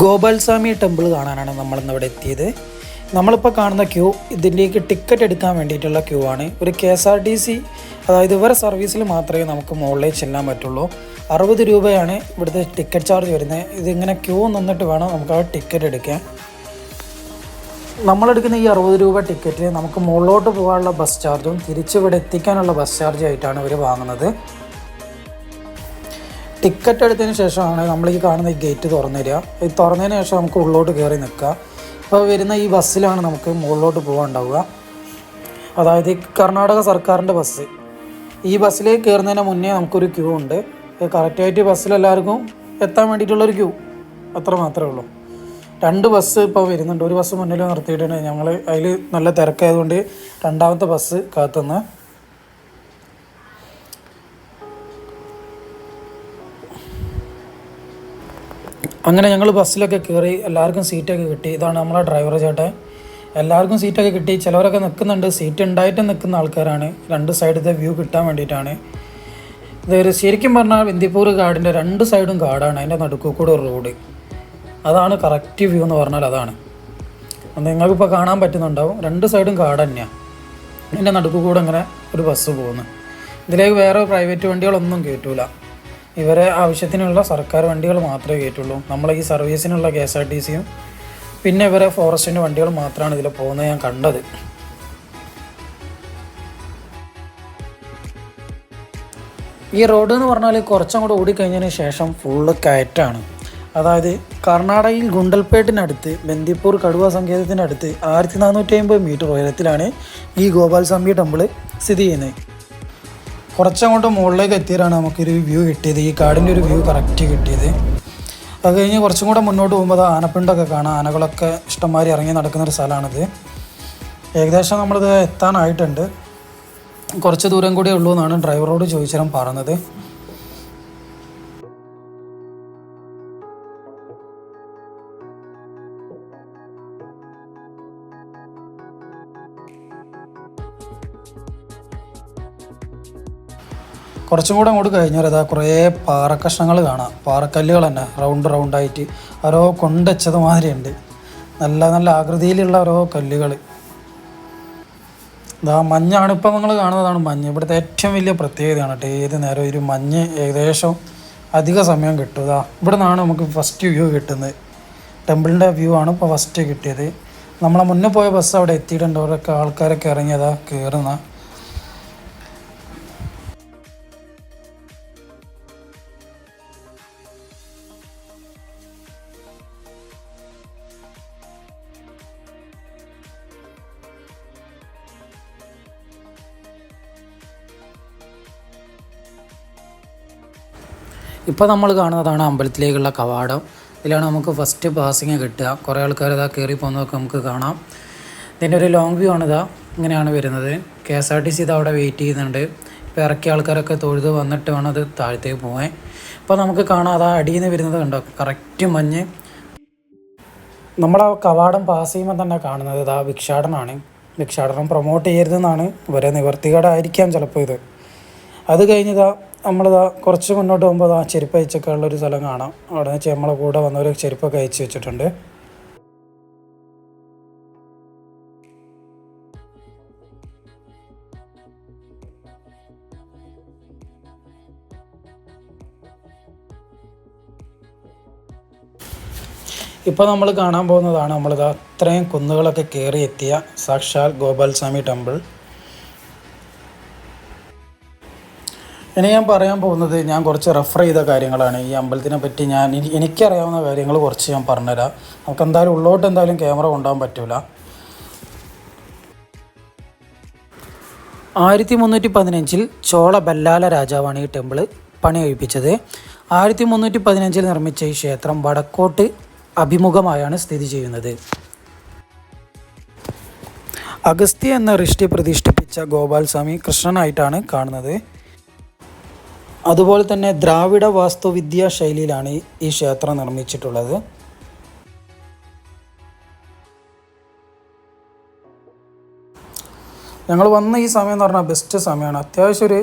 Gopalswamy temple കാണാനാണ് നമ്മളിന്നിവിടെ എത്തിയത്. നമ്മളിപ്പോൾ കാണുന്ന ക്യൂ ഇതിൻ്റെക്ക് ടിക്കറ്റ് എടുക്കാൻ വേണ്ടിയിട്ടുള്ള ക്യൂ ആണ്. ഒരു KSRTC അതായത് ഇവരെ സർവീസിൽ മാത്രമേ നമുക്ക് മുകളിലേക്ക് ചെല്ലാൻ പറ്റുള്ളൂ. 60 രൂപയാണ് ഇവിടുത്തെ ടിക്കറ്റ് ചാർജ് വരുന്നത്. ഇതിങ്ങനെ ക്യൂ നിന്നിട്ട് വേണം നമുക്ക് ആ ടിക്കറ്റ് എടുക്കാൻ. നമ്മളെടുക്കുന്ന ഈ 60 രൂപ ടിക്കറ്റ് നമുക്ക് മുകളിലോട്ട് പോകാനുള്ള ബസ് ചാർജും തിരിച്ച് ഇവിടെ എത്തിക്കാനുള്ള ബസ് ചാർജും ആയിട്ടാണ് ഇവർ വാങ്ങുന്നത്. ടിക്കറ്റ് എടുത്തതിന് ശേഷമാണ് നമ്മൾ ഈ കാണുന്ന ഈ ഗേറ്റ് തുറന്നു തരിക. ഇത് തുറന്നതിന് ശേഷം നമുക്ക് ഉള്ളിലോട്ട് കയറി നിൽക്കുക. ഇപ്പോൾ വരുന്ന ഈ ബസ്സിലാണ് നമുക്ക് മുകളിലോട്ട് പോകാനുണ്ടാവുക. അതായത് കർണാടക സർക്കാരിൻ്റെ ബസ്. ഈ ബസ്സിലേക്ക് കയറുന്നതിന് മുന്നേ നമുക്കൊരു ക്യൂ ഉണ്ട്. കറക്റ്റായിട്ട് ബസ്സിലെല്ലാവർക്കും എത്താൻ വേണ്ടിയിട്ടുള്ളൊരു ക്യൂ, അത്ര മാത്രമേ ഉള്ളൂ. 2 ബസ് ഇപ്പോൾ വരുന്നുണ്ട്. ഒരു ബസ് മുന്നിൽ നിർത്തിയിട്ടുണ്ട്. ഞങ്ങൾ അതിൽ നല്ല തിരക്കായതുകൊണ്ട് രണ്ടാമത്തെ ബസ് കാത്തുനിന്ന്. അങ്ങനെ ഞങ്ങൾ ബസ്സിലൊക്കെ കയറി എല്ലാവർക്കും സീറ്റൊക്കെ കിട്ടി. ഇതാണ് നമ്മളെ ഡ്രൈവർ ചേട്ടൻ. എല്ലാവർക്കും സീറ്റൊക്കെ കിട്ടി. ചിലവരൊക്കെ നിൽക്കുന്നുണ്ട്. സീറ്റ് ഉണ്ടായിട്ട് നിൽക്കുന്ന ആൾക്കാരാണ്. 2 സൈഡത്തെ വ്യൂ കിട്ടാൻ വേണ്ടിയിട്ടാണ്. ഇതൊരു ശരിക്കും പറഞ്ഞാൽ ബന്ദിപ്പൂർ കാടിൻ്റെ 2 സൈഡും കാടാണ്. അതിൻ്റെ നടുക്ക് കൂടെ ഒരു റോഡ്. അതാണ് കറക്റ്റ് വ്യൂ എന്ന് പറഞ്ഞാൽ അതാണ്. നിങ്ങൾക്കിപ്പോൾ കാണാൻ പറ്റുന്നുണ്ടാവും. 2 സൈഡും കാട് തന്നെയാണ്. അതിൻ്റെ നടുക്ക് കൂടെ ഇങ്ങനെ ഒരു ബസ് പോകുന്നു. ഇതിലേക്ക് വേറെ പ്രൈവറ്റ് വണ്ടികളൊന്നും കയറ്റൂല. ഇവരെ ആവശ്യത്തിനുള്ള സർക്കാർ വണ്ടികൾ മാത്രമേ കയറ്റുള്ളൂ. നമ്മളെ ഈ സർവീസിനുള്ള KSRTCയും പിന്നെ ഇവരെ ഫോറസ്റ്റിൻ്റെ വണ്ടികൾ മാത്രമാണ് ഇതിൽ പോകുന്നത് ഞാൻ കണ്ടത്. ഈ റോഡ് എന്ന് പറഞ്ഞാൽ കുറച്ചും കൂടെ ഓടിക്കഴിഞ്ഞതിന് ശേഷം ഫുള്ള് കയറ്റാണ്. അതായത് കർണാടകയിൽ ഗുണ്ടൽപേട്ടിനടുത്ത് ബന്ദിപ്പൂർ കടുവ സങ്കേതത്തിൻ്റെ അടുത്ത് 1450 മീറ്റർ ഉയരത്തിലാണ് ഈ ഗോപാൽസ്വാമി ടെമ്പിൾ സ്ഥിതി ചെയ്യുന്നത്. കുറച്ചങ്ങോട്ട് മുകളിലേക്ക് എത്തിയതാണ് നമുക്കൊരു വ്യൂ കിട്ടിയത്. ഈ കാടിൻ്റെ ഒരു വ്യൂ കറക്റ്റ് കിട്ടിയത്. അത് കഴിഞ്ഞ് കുറച്ചും കൂടെ മുന്നോട്ട് പോകുമ്പോൾ ആനപ്പിണ്ടൊക്കെ കാണാം. ആനകളൊക്കെ ഇഷ്ടംമാതിരി ഇറങ്ങി നടക്കുന്നൊരു സ്ഥലമാണിത്. ഏകദേശം നമ്മളിത് എത്താനായിട്ടുണ്ട്. കുറച്ച് ദൂരം കൂടെ ഉള്ളൂ എന്നാണ് ഡ്രൈവറോട് ചോദിച്ചാലും പറഞ്ഞത്. കുറച്ചും കൂടെ അങ്ങോട്ട് കഴിഞ്ഞാൽ അതാ കുറേ പാറക്കഷ്ണങ്ങൾ കാണാം. പാറക്കല്ലുകൾ തന്നെ റൗണ്ടായിട്ട് ഓരോ കൊണ്ടുവച്ചത് മാതിരിയുണ്ട്. നല്ല നല്ല ആകൃതിയിലുള്ള ഓരോ കല്ലുകൾ. ഇതാ മഞ്ഞാണ് ഇപ്പം നിങ്ങൾ കാണുന്നതാണ് മഞ്ഞ്. ഇവിടുത്തെ ഏറ്റവും വലിയ പ്രത്യേകതയാണ് കേട്ടോ. ഏത് നേരം ഒരു മഞ്ഞ് ഏകദേശം അധിക സമയം കിട്ടും. ഇതാ ഇവിടെ നിന്നാണ് നമുക്ക് ഫസ്റ്റ് വ്യൂ കിട്ടുന്നത്. ടെമ്പിളിൻ്റെ വ്യൂ ആണ് ഇപ്പോൾ ഫസ്റ്റ് കിട്ടിയത്. നമ്മളെ മുന്നേ പോയ ബസ് അവിടെ എത്തിയിട്ടുണ്ട്. അവരൊക്കെ ആൾക്കാരൊക്കെ ഇറങ്ങിയതാ കയറുന്ന. ഇപ്പോൾ നമ്മൾ കാണുന്നതാണ് അമ്പലത്തിലേക്കുള്ള കവാടം. ഇതിലാണ് നമുക്ക് ഫസ്റ്റ് പാസിങ് കിട്ടുക. കുറേ ആൾക്കാർ ഇതാ കയറി പോകുന്നതൊക്കെ നമുക്ക് കാണാം. ഇതിൻ്റെ ഒരു ലോങ് വ്യൂ ആണ്. ഇതാ ഇങ്ങനെയാണ് വരുന്നത്. KSRTC ഇത് അവിടെ വെയിറ്റ് ചെയ്യുന്നുണ്ട്. ഇപ്പോൾ ഇറക്കിയ ആൾക്കാരൊക്കെ തൊഴുത് വന്നിട്ട് വേണം അത് താഴത്തേക്ക് പോകാൻ. ഇപ്പോൾ നമുക്ക് കാണാം അതാ അടിയിൽ നിന്ന് വരുന്നത് കണ്ടോ, കറക്റ്റ് മഞ്ഞ്. നമ്മളാ കവാടം പാസ് ചെയ്യുമ്പോൾ തന്നെ കാണുന്നത് ഇതാ ഭിക്ഷാടനമാണ്. ഭിക്ഷാടനം പ്രൊമോട്ട് ചെയ്യരുതെന്നാണ് ഇവരെ നിവർത്തികേടായിരിക്കാം ചിലപ്പോൾ ഇത്. അത് കഴിഞ്ഞതാ നമ്മളിതാ കുറച്ച് മുന്നോട്ട് പോകുമ്പോൾ ആ ചെരുപ്പ് അയച്ചൊക്കെ ഉള്ളൊരു സ്ഥലം കാണാം. അവിടെ വെച്ച് നമ്മളെ കൂടെ വന്നവർ ചെരുപ്പൊക്കെ അയച്ച് വെച്ചിട്ടുണ്ട്. ഇപ്പോൾ നമ്മൾ കാണാൻ പോകുന്നതാണ് നമ്മളിതാ ഇത്രയും കുന്നുകളൊക്കെ കയറി എത്തിയ സാക്ഷാൽ ഗോപാൽസ്വാമി ടെമ്പിൾ. ഇനി ഞാൻ പറയാൻ പോകുന്നത് ഞാൻ കുറച്ച് റെഫർ ചെയ്ത കാര്യങ്ങളാണ്. ഈ അമ്പലത്തിനെ പറ്റി എനിക്കറിയാവുന്ന കാര്യങ്ങൾ കുറച്ച് ഞാൻ പറഞ്ഞുതരാം. നമുക്ക് എന്തായാലും ഉള്ളോട്ട് എന്തായാലും ക്യാമറ കൊണ്ടുപോകാൻ പറ്റില്ല. 1315 ചോള ബല്ലാല രാജാവാണ് ഈ ടെമ്പിൾ പണി കഴിപ്പിച്ചത്. 1315 നിർമ്മിച്ച ഈ ക്ഷേത്രം വടക്കോട്ട് അഭിമുഖമായാണ് സ്ഥിതി ചെയ്യുന്നത്. അഗസ്ത്യ എന്ന ഋഷി പ്രതിഷ്ഠിപ്പിച്ച ഗോപാൽസ്വാമി കൃഷ്ണനായിട്ടാണ് കാണുന്നത്. അതുപോലെ തന്നെ ദ്രാവിഡ വാസ്തുവിദ്യാ ശൈലിയിലാണ് ഈ ക്ഷേത്രം നിർമ്മിച്ചിട്ടുള്ളത്. ഞങ്ങൾ വന്ന ഈ സമയം എന്ന് പറഞ്ഞാൽ ബെസ്റ്റ് സമയമാണ്. അത്യാവശ്യം ഒരു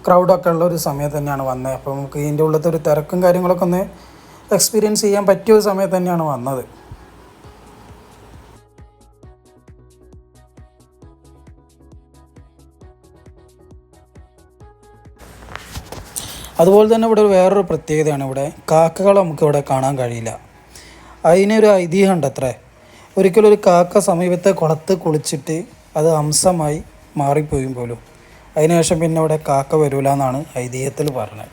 ക്രൗഡൊക്കെ ഉള്ള ഒരു സമയം തന്നെയാണ് വന്നത്. അപ്പോൾ നമുക്ക് ഇതിൻ്റെ ഉള്ളത്തെ ഒരു തിരക്കും കാര്യങ്ങളൊക്കെ ഒന്ന് എക്സ്പീരിയൻസ് ചെയ്യാൻ പറ്റിയ ഒരു സമയത്ത് തന്നെയാണ് വന്നത്. അതുപോലെ തന്നെ ഇവിടെ വേറൊരു പ്രത്യേകതയാണ്, ഇവിടെ കാക്കകളെ നമുക്കിവിടെ കാണാൻ കഴിയില്ല. അതിനൊരു ഐതിഹ്യമുണ്ട് അത്രേ. ഒരിക്കലും ഒരു കാക്ക സമീപത്തെ കുളത്ത് കുളിച്ചിട്ട് അത് ഹംസമായി മാറിപ്പോയും പോലും. അതിനുശേഷം പിന്നെ ഇവിടെ കാക്ക വരില്ല എന്നാണ് ഐതിഹ്യത്തിൽ പറഞ്ഞത്.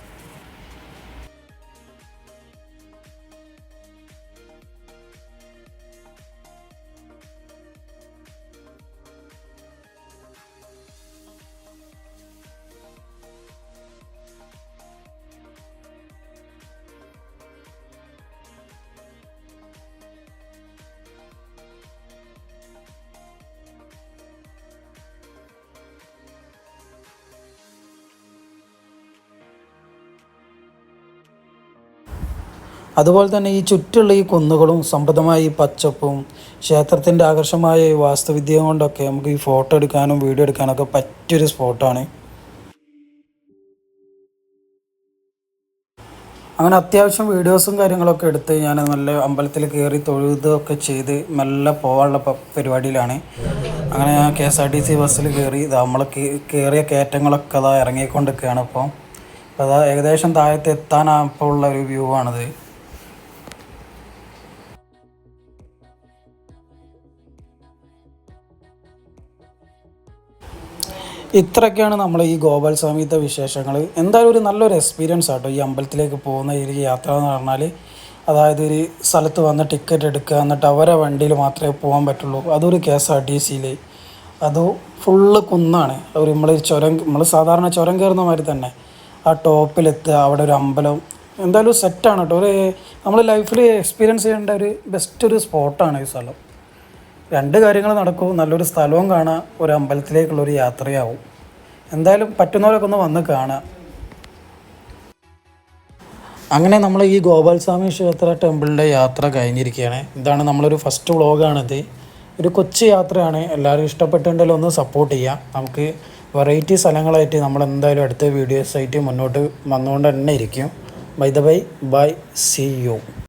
അതുപോലെ തന്നെ ഈ ചുറ്റുള്ള ഈ കുന്നുകളും സമൃദ്ധമായ ഈ പച്ചപ്പും ക്ഷേത്രത്തിൻ്റെ ആകർഷമായ ഈ വാസ്തുവിദ്യ കൊണ്ടൊക്കെ നമുക്ക് ഈ ഫോട്ടോ എടുക്കാനും വീഡിയോ എടുക്കാനൊക്കെ പറ്റിയൊരു സ്പോട്ടാണ്. അങ്ങനെ അത്യാവശ്യം വീഡിയോസും കാര്യങ്ങളൊക്കെ എടുത്ത് ഞാൻ നല്ല അമ്പലത്തിൽ കയറി തൊഴുതൊക്കെ ചെയ്ത് മെല്ലെ പോകാനുള്ള പരിപാടിയിലാണ്. അങ്ങനെ ഞാൻ KSRTC ബസ്സിൽ കയറി നമ്മൾ കയറിയ കയറ്റങ്ങളൊക്കെ അതാ ഇറങ്ങിക്കൊണ്ടിരിക്കുകയാണ്. അപ്പോൾ അതാ ഏകദേശം താഴത്ത് എത്താനായപ്പോൾ ഉള്ള ഒരു വ്യൂ ആണിത്. ഇത്രയൊക്കെയാണ് നമ്മൾ ഈ ഗോപാൽസ്വാമിത്തെ വിശേഷങ്ങൾ. എന്തായാലും ഒരു നല്ലൊരു എക്സ്പീരിയൻസ് ആട്ടോ ഈ അമ്പലത്തിലേക്ക് പോകുന്ന ഈ യാത്ര എന്ന് പറഞ്ഞാൽ. അതായത് ഒരു സ്ഥലത്ത് വന്ന് ടിക്കറ്റ് എടുക്കുക, എന്നിട്ട് അവരെ വണ്ടിയിൽ മാത്രമേ പോകാൻ പറ്റുള്ളൂ. അതൊരു KSRTCയിൽ. അത് ഫുള്ള് കുന്നാണ്. ഒരു നമ്മൾ സാധാരണ ചുരം കയറുന്ന മാതിരി തന്നെ ആ ടോപ്പിലെത്തുക, അവിടെ ഒരു അമ്പലം. എന്തായാലും സെറ്റാണ് കേട്ടോ. നമ്മൾ ലൈഫിൽ എക്സ്പീരിയൻസ് ചെയ്യേണ്ട ഒരു ബെസ്റ്റ് ഒരു സ്പോട്ടാണ് ഈ സ്ഥലം. രണ്ട് കാര്യങ്ങൾ നടക്കും, നല്ലൊരു സ്ഥലവും കാണാം, ഒരു അമ്പലത്തിലേക്കുള്ളൊരു യാത്രയാവും. എന്തായാലും പറ്റുന്നവരൊക്കെ ഒന്ന് വന്ന് കാണാം. അങ്ങനെ നമ്മൾ ഈ ഗോപാൽസ്വാമി ക്ഷേത്ര ടെമ്പിളിൻ്റെ യാത്ര കഴിഞ്ഞിരിക്കുകയാണ്. ഇതാണ് നമ്മളൊരു ഫസ്റ്റ് വ്ളോഗാണിത്. ഒരു കൊച്ചു യാത്രയാണ്. എല്ലാവരും ഇഷ്ടപ്പെട്ടിട്ടുണ്ടെങ്കിൽ ഒന്ന് സപ്പോർട്ട് ചെയ്യാം. നമുക്ക് വെറൈറ്റി സ്ഥലങ്ങളായിട്ട് നമ്മൾ എന്തായാലും അടുത്ത വീഡിയോസായിട്ട് മുന്നോട്ട് വന്നുകൊണ്ട് തന്നെ ഇരിക്കും. Bye, see U.